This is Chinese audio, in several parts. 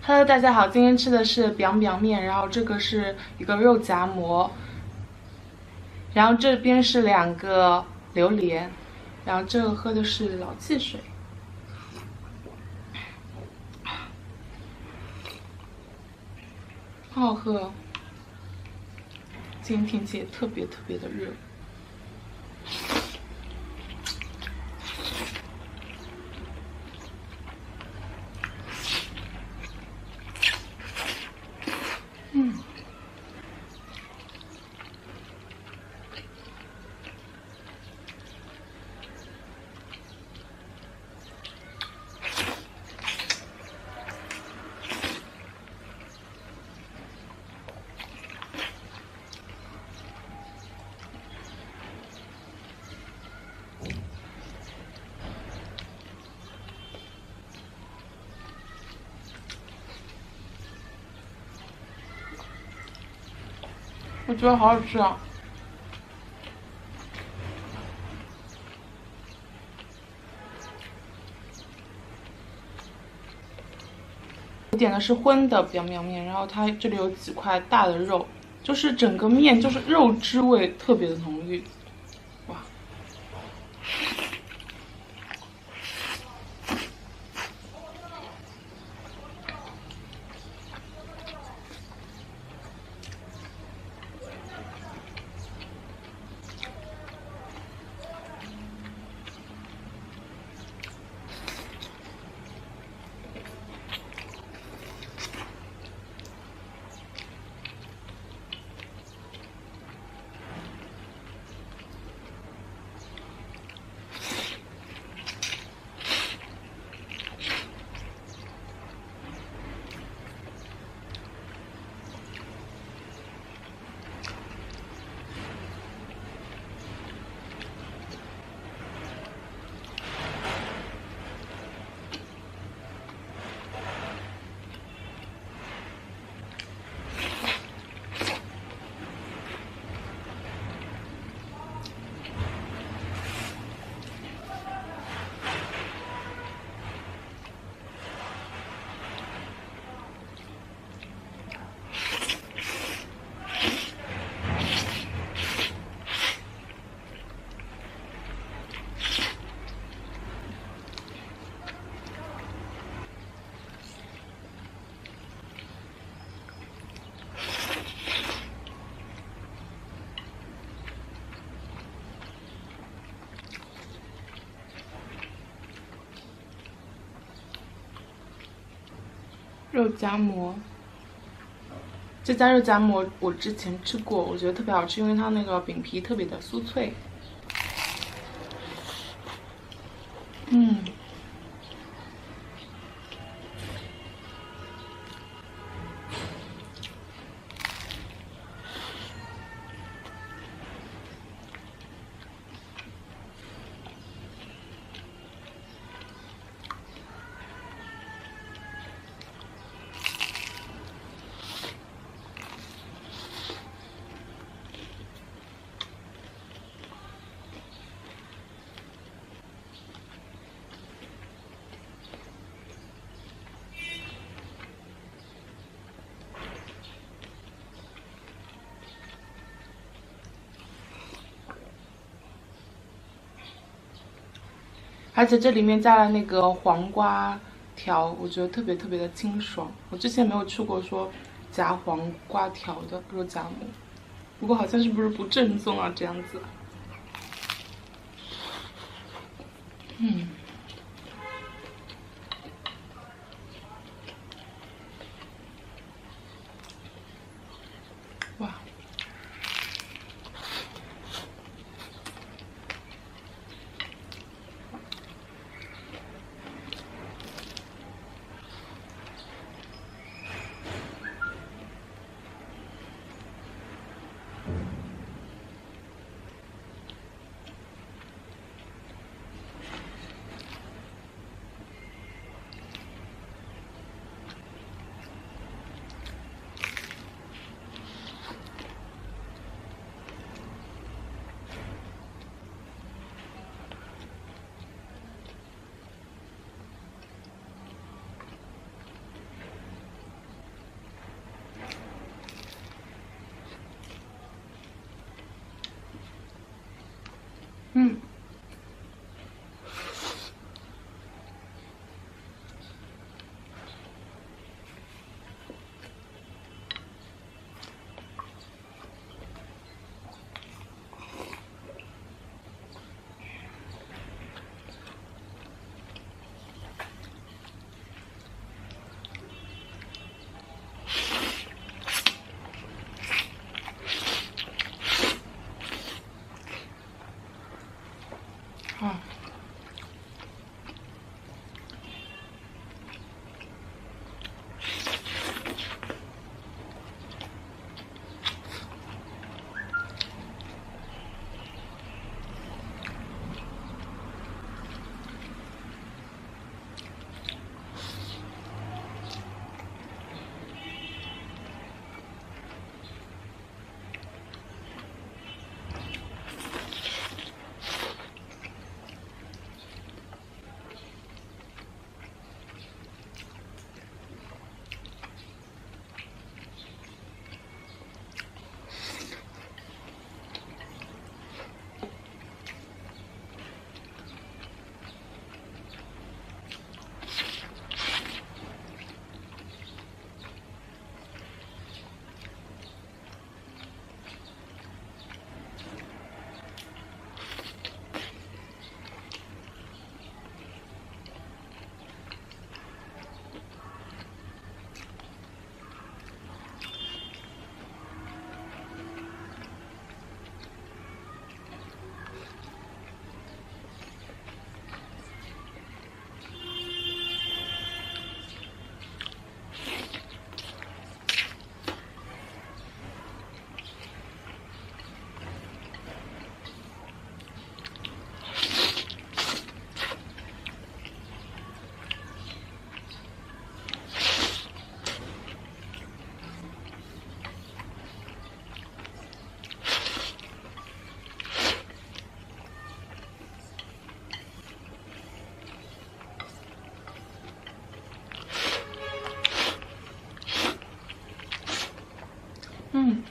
Hello，大家好，今天吃的是 biang biang 面，然后这个是一个肉夹馍，然后这边是两个榴莲，然后这个喝的是老汽水，好好喝哦。今天天气也特别特别的热。我觉得好好吃啊！我点的是荤的 biang biang 面，然后它这里有几块大的肉，就是整个面就是肉汁味特别的浓郁，哇！肉夹馍，这家肉夹馍我之前吃过，我觉得特别好吃，因为它那个饼皮特别的酥脆。嗯，而且这里面加了那个黄瓜条，我觉得特别特别的清爽。我之前没有吃过说夹黄瓜条的肉夹馍，不过好像是不是不正宗啊这样子。嗯，哇！嗯。啊。嗯，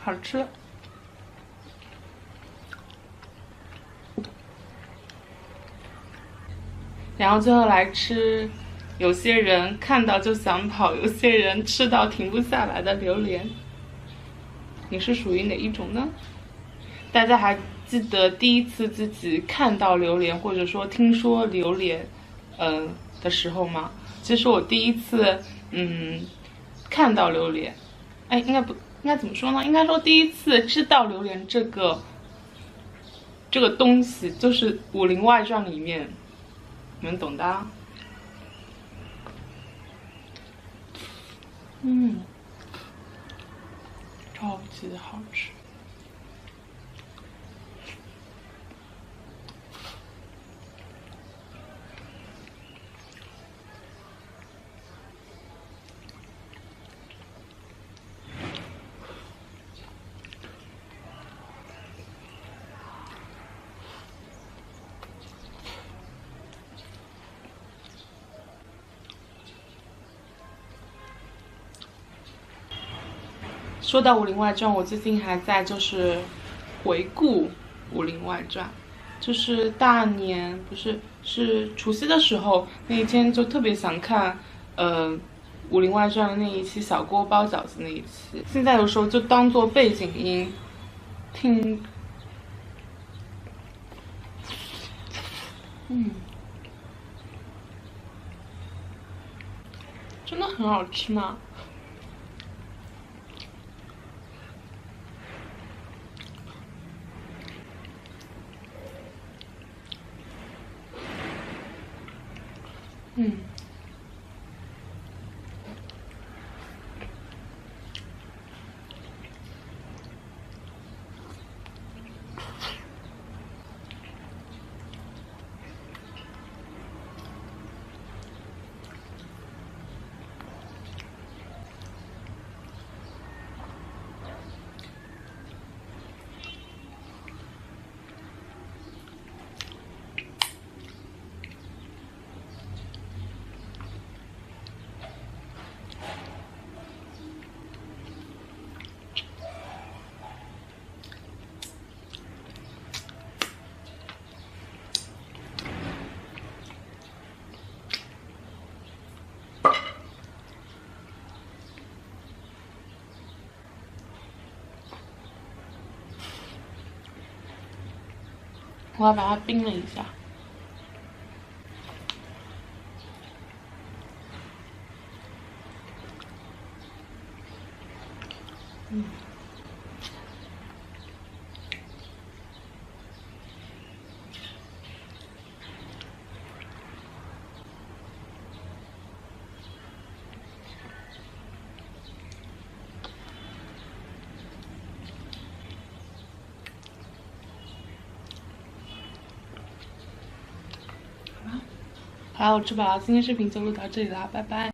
好吃。然后最后来吃，有些人看到就想跑，有些人吃到停不下来的榴莲。你是属于哪一种呢？大家还记得第一次自己看到榴莲，或者说听说榴莲，的时候吗？其实我第一次，看到榴莲，哎，应该怎么说呢？应该说第一次知道榴莲这个东西，就是《武林外传》里面，你们懂的啊。超级好吃。说到《武林外传》，我最近还在就是回顾《武林外传》，就是大年不是是除夕的时候那一天就特别想看，《武林外传》的那一期小锅包饺子那一期，现在有时候就当做背景音听，真的很好吃吗？嗯。我还把它冰了一下。好，我吃饱了，今天视频就录到这里啦，拜拜。